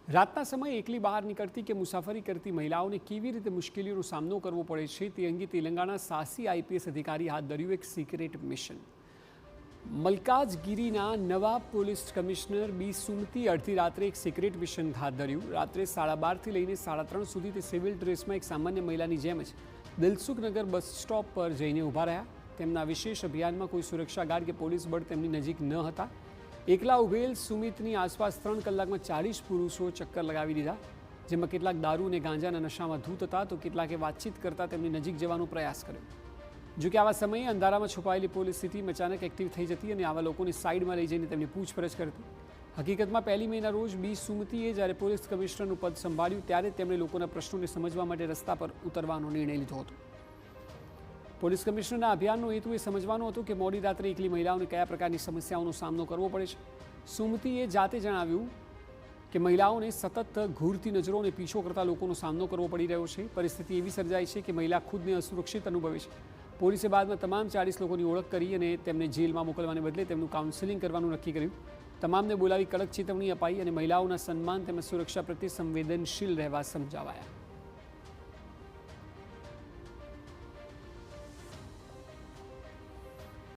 રાતના સમયે એકલી બહાર નીકળતી કે મુસાફરી કરતી મહિલાઓને કેવી રીતે મુશ્કેલીઓનો સામનો કરવો પડે છે તે અંગે તેલંગાણા સાહસી આઈપીએસ અધિકારી હાથ ધર્યું એક સિક્રેટ મિશન। મલકાજગીરીના નવા પોલીસ કમિશનર બી સુમતી અડધી રાત્રે એક સિક્રેટ મિશન હાથ ધર્યું। રાત્રે 12:30થી લઈને 3:30 સુધી તે સિવિલ ડ્રેસમાં એક સામાન્ય મહિલાની જેમ જ દિલસુખનગર બસ સ્ટોપ પર જઈને ઊભા રહ્યા। તેમના વિશેષ અભિયાનમાં કોઈ સુરક્ષા ગાર્ડ કે પોલીસ બળ તેમની નજીક ન હતા। એકલા ઉભેલ સુમિતની આસપાસ 3 કલાકમાં 40 પુરુષો ચક્કર લગાવી દીધા, જેમાં કેટલાક દારૂ અને ગાંજાના નશામાં ધૂત હતા તો કેટલાકે વાતચીત કરતા તેમની નજીક જવાનો પ્રયાસ કર્યો। જો કે આવા સમયે અંધારામાં છુપાયેલી પોલીસ ટીમ અચાનક એક્ટિવ થઈ જતી અને આવા લોકોને સાઈડમાં લઈ જઈને તેમની પૂછપરછ કરતી। હકીકતમાં 1 મેના રોજ બી સુમતીએ જ્યારે પોલીસ કમિશનરનું પદ સંભાળ્યું ત્યારે તેમણે લોકોના પ્રશ્નોને સમજવા માટે રસ્તા પર ઉતરવાનો નિર્ણય લીધો હતો। પોલીસ કમિશનરના અભિયાનનો હેતુ એ સમજવાનો હતો કે મોડી રાત્રે એકલી મહિલાઓને કયા પ્રકારની સમસ્યાઓનો સામનો કરવો પડે છે। સુમતીએ જાતે જણાવ્યું કે મહિલાઓને સતત ઘૂરતી નજરો અને પીછો કરતા લોકોનો સામનો કરવો પડી રહ્યો છે। પરિસ્થિતિ એવી સર્જાઈ છે કે મહિલા ખુદને અસુરક્ષિત અનુભવે છે। પોલીસે બાદમાં તમામ 40 લોકોની ઓળખ કરી અને તેમને જેલમાં મોકલવાને બદલે તેમનું કાઉન્સેલિંગ કરવાનું નક્કી કર્યું। તમામને બોલાવી કડક ચેતવણી અપાઈ અને મહિલાઓના સન્માન તેમજ સુરક્ષા પ્રત્યે સંવેદનશીલ રહેવા સમજાવાયા।